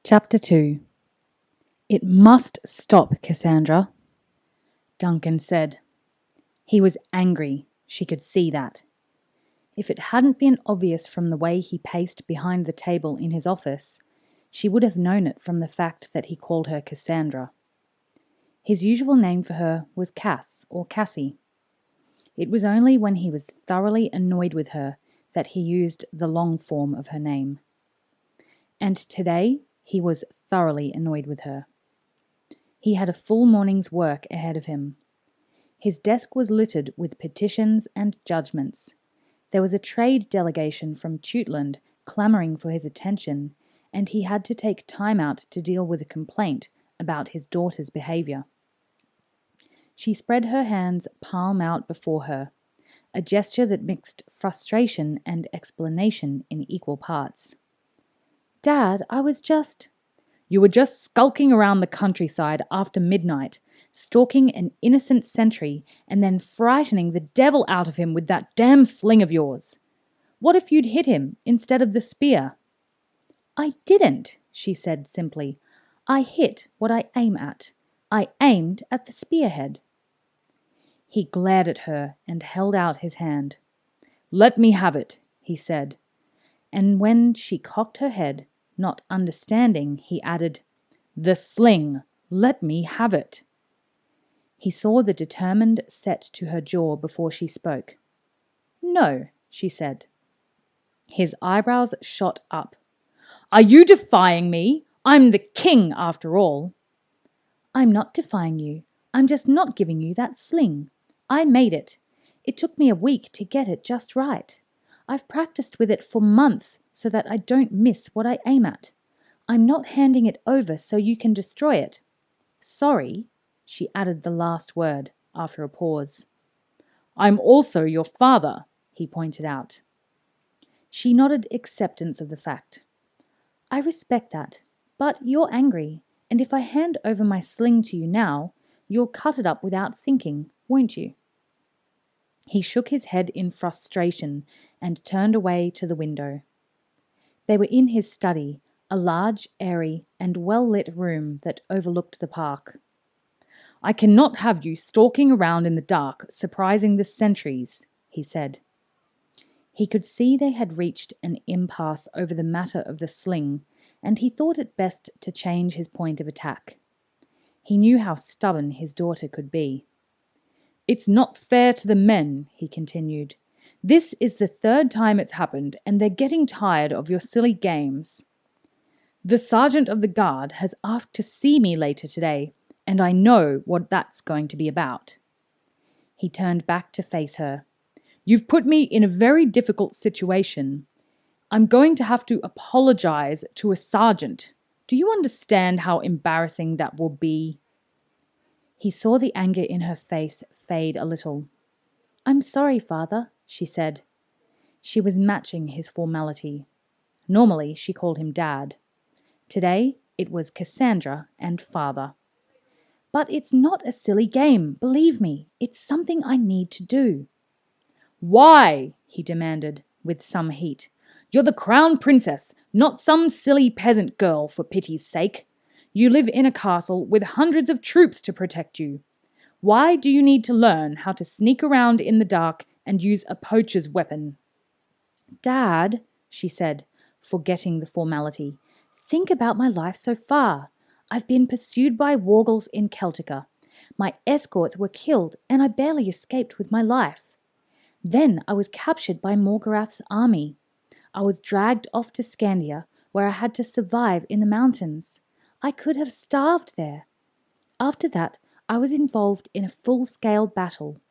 Chapter 2. It must stop, Cassandra, Duncan said. He was angry, she could see that. If it hadn't been obvious from the way he paced behind the table in his office, she would have known it from the fact that he called her Cassandra. His usual name for her was Cass or Cassie. It was only when he was thoroughly annoyed with her that he used the long form of her name. And today he was thoroughly annoyed with her. He had a full morning's work ahead of him. His desk was littered with petitions and judgments. There was a trade delegation from Tutland clamoring for his attention, and he had to take time out to deal with a complaint about his daughter's behavior. She spread her hands palm out before her, a gesture that mixed frustration and explanation in equal parts. "Dad, I was just—" "You were just skulking around the countryside after midnight, stalking an innocent sentry and then frightening the devil out of him with that damn sling of yours. What if you'd hit him instead of the spear?" "I didn't," she said simply. "I hit what I aim at. I aimed at the spearhead." He glared at her and held out his hand. "Let me have it," he said. And when she cocked her head, not understanding, he added, "The sling! Let me have it!" He saw the determined set to her jaw before she spoke. "No," she said. His eyebrows shot up. "Are you defying me? I'm the king, after all." "I'm not defying you. I'm just not giving you that sling. I made it. It took me a week to get it just right. I've practiced with it for months so that I don't miss what I aim at. I'm not handing it over so you can destroy it. Sorry," she added the last word after a pause. "I'm also your father," he pointed out. She nodded acceptance of the fact. "I respect that, but you're angry, and if I hand over my sling to you now, you'll cut it up without thinking, won't you?" He shook his head in frustration and turned away to the window. They were in his study, a large, airy, and well-lit room that overlooked the park. "I cannot have you stalking around in the dark, surprising the sentries," he said. He could see they had reached an impasse over the matter of the sling, and he thought it best to change his point of attack. He knew how stubborn his daughter could be. "It's not fair to the men," he continued. "This is the third time it's happened, and they're getting tired of your silly games. The sergeant of the guard has asked to see me later today, and I know what that's going to be about." He turned back to face her. "You've put me in a very difficult situation. I'm going to have to apologize to a sergeant. Do you understand how embarrassing that will be?" He saw the anger in her face fade a little. "I'm sorry, Father," she said. She was matching his formality. Normally, she called him Dad. Today, it was Cassandra and Father. "But it's not a silly game, believe me. It's something I need to do." "Why?" he demanded, with some heat. "You're the crown princess, not some silly peasant girl, for pity's sake. You live in a castle with hundreds of troops to protect you. Why do you need to learn how to sneak around in the dark and use a poacher's weapon?" "Dad," she said, forgetting the formality, "think about my life so far. I've been pursued by Wargles in Celtica. My escorts were killed and I barely escaped with my life. Then I was captured by Morgarath's army. I was dragged off to Scandia, where I had to survive in the mountains. I could have starved there. After that, I was involved in a full-scale battle.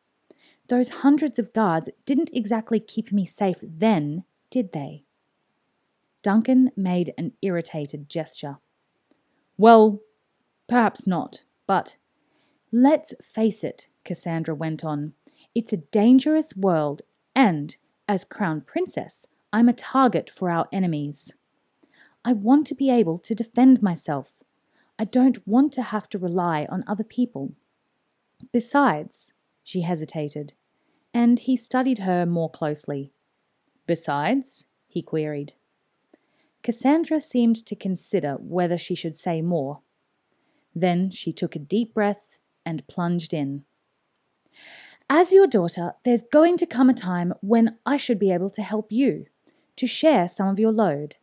Those hundreds of guards didn't exactly keep me safe then, did they?" Duncan made an irritated gesture. "Well, perhaps not, but—" "Let's face it," Cassandra went on. "It's a dangerous world, and, as Crown Princess, I'm a target for our enemies. I want to be able to defend myself. I don't want to have to rely on other people. Besides," she hesitated, and he studied her more closely. "Besides?" he queried. Cassandra seemed to consider whether she should say more. Then she took a deep breath and plunged in. As your daughter, there's going to come a time when I should be able to help you, to share some of your load.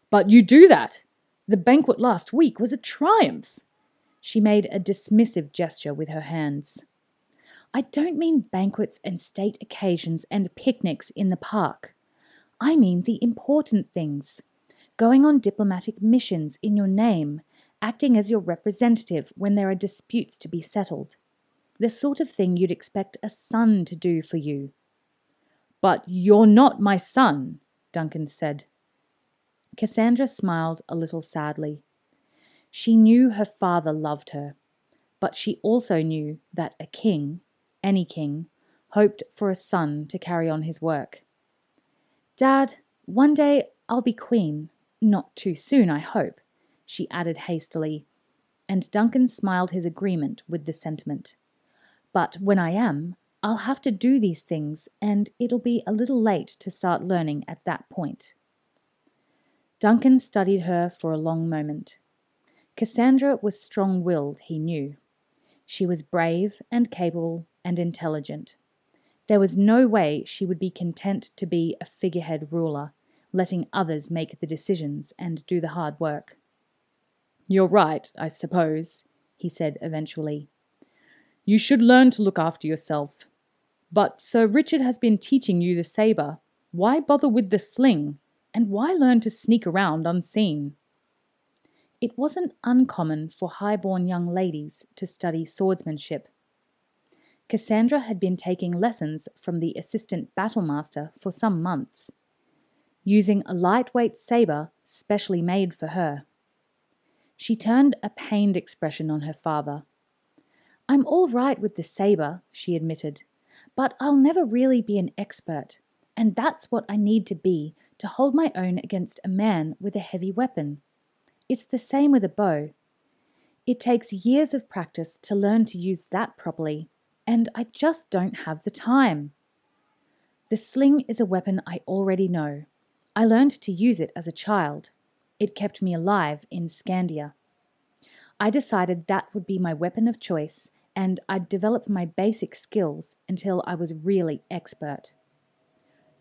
But you do that! The banquet last week was a triumph! She made a dismissive gesture with her hands. I don't mean banquets and state occasions and picnics in the park. I mean the important things. Going on diplomatic missions in your name, acting as your representative when there are disputes to be settled. The sort of thing you'd expect a son to do for you. But you're not my son, Duncan said. Cassandra smiled a little sadly. She knew her father loved her, but she also knew that a king, any king, hoped for a son to carry on his work. Dad, one day I'll be queen. Not too soon, I hope, she added hastily, and Duncan smiled his agreement with the sentiment. But when I am, I'll have to do these things, and it'll be a little late to start learning at that point. Duncan studied her for a long moment. Cassandra was strong-willed, he knew. She was brave and capable and intelligent. There was no way she would be content to be a figurehead ruler, letting others make the decisions and do the hard work. You're right, I suppose, he said eventually. You should learn to look after yourself. But Sir Richard has been teaching you the sabre. Why bother with the sling? And why learn to sneak around unseen? It wasn't uncommon for high-born young ladies to study swordsmanship. Cassandra had been taking lessons from the assistant battlemaster for some months, using a lightweight sabre specially made for her. She turned a pained expression on her father. I'm all right with the sabre, she admitted, but I'll never really be an expert, and that's what I need to be to hold my own against a man with a heavy weapon. It's the same with a bow. It takes years of practice to learn to use that properly, and I just don't have the time. The sling is a weapon I already know. I learned to use it as a child. It kept me alive in Scandia. I decided that would be my weapon of choice, and I'd develop my basic skills until I was really expert.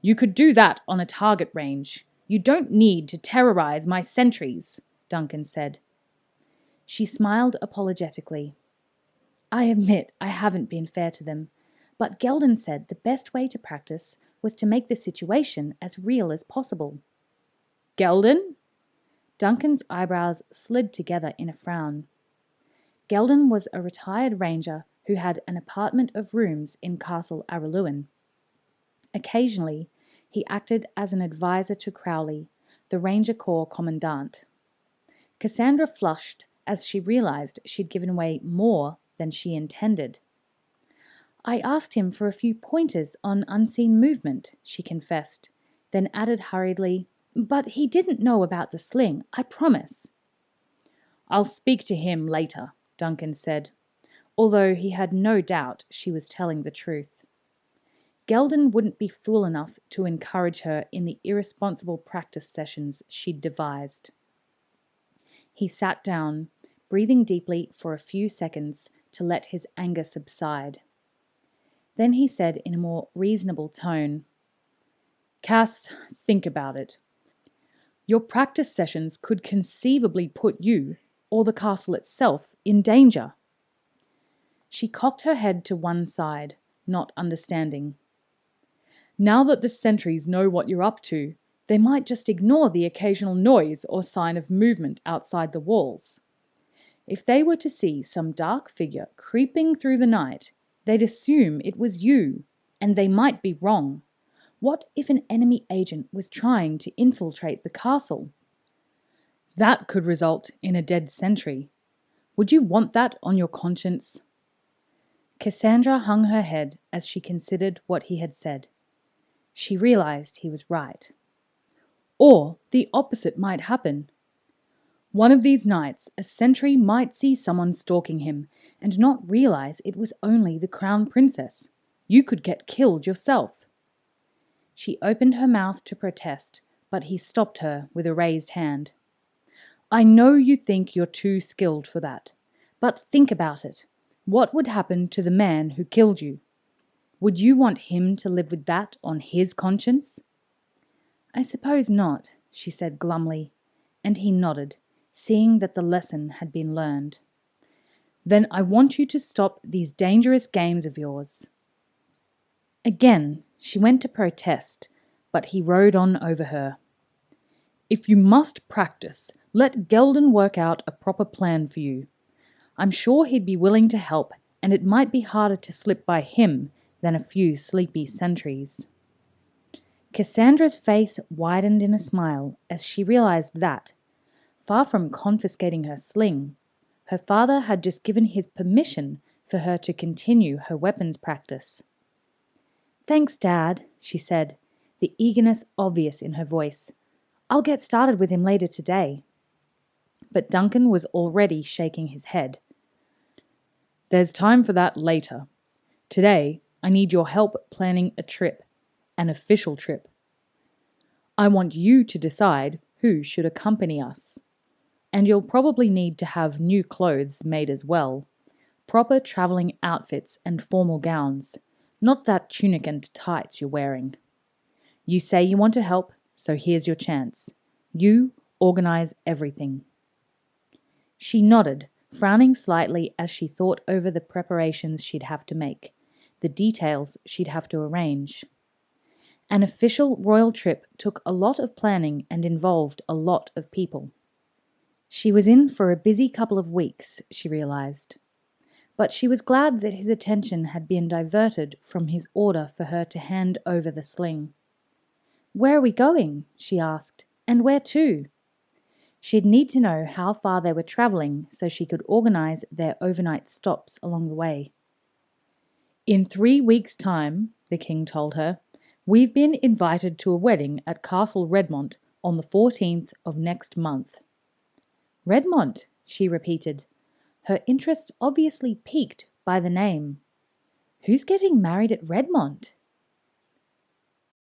You could do that on a target range. You don't need to terrorize my sentries, Duncan said. She smiled apologetically. I admit I haven't been fair to them, but Geldon said the best way to practice was to make the situation as real as possible. Geldon? Duncan's eyebrows slid together in a frown. Geldon was a retired ranger who had an apartment of rooms in Castle Araluen. Occasionally, he acted as an advisor to Crowley, the Ranger Corps commandant. Cassandra flushed as she realized she'd given away more than she intended. I asked him for a few pointers on unseen movement, she confessed, then added hurriedly, but he didn't know about the sling, I promise. I'll speak to him later, Duncan said, although he had no doubt she was telling the truth. Geldon wouldn't be fool enough to encourage her in the irresponsible practice sessions she'd devised. He sat down, breathing deeply for a few seconds to let his anger subside. Then he said in a more reasonable tone, Cass, think about it. Your practice sessions could conceivably put you, or the castle itself, in danger. She cocked her head to one side, not understanding. Now that the sentries know what you're up to, they might just ignore the occasional noise or sign of movement outside the walls. If they were to see some dark figure creeping through the night, they'd assume it was you, and they might be wrong. What if an enemy agent was trying to infiltrate the castle? That could result in a dead sentry. Would you want that on your conscience? Cassandra hung her head as she considered what he had said. She realized he was right. Or the opposite might happen. One of these nights, a sentry might see someone stalking him and not realize it was only the crown princess. You could get killed yourself. She opened her mouth to protest, but he stopped her with a raised hand. I know you think you're too skilled for that, but think about it. What would happen to the man who killed you? Would you want him to live with that on his conscience? I suppose not, she said glumly, and he nodded, seeing that the lesson had been learned. Then I want you to stop these dangerous games of yours. Again, she went to protest, but he rode on over her. If you must practice, let Gelden work out a proper plan for you. I'm sure he'd be willing to help, and it might be harder to slip by him than a few sleepy sentries. Cassandra's face widened in a smile as she realized that, far from confiscating her sling, her father had just given his permission for her to continue her weapons practice. Thanks, Dad, she said, the eagerness obvious in her voice. I'll get started with him later today. But Duncan was already shaking his head. There's time for that later. Today, I need your help planning a trip, an official trip. I want you to decide who should accompany us. And you'll probably need to have new clothes made as well. Proper travelling outfits and formal gowns, not that tunic and tights you're wearing. You say you want to help, so here's your chance. You organise everything. She nodded, frowning slightly as she thought over the preparations she'd have to make, the details she'd have to arrange. An official royal trip took a lot of planning and involved a lot of people. She was in for a busy couple of weeks, she realised. But she was glad that his attention had been diverted from his order for her to hand over the sling. Where are we going? She asked. And where to? She'd need to know how far they were travelling so she could organise their overnight stops along the way. In 3 weeks' time, the king told her, we've been invited to a wedding at Castle Redmont on the 14th of next month. Redmont, she repeated, her interest obviously piqued by the name. Who's getting married at Redmont?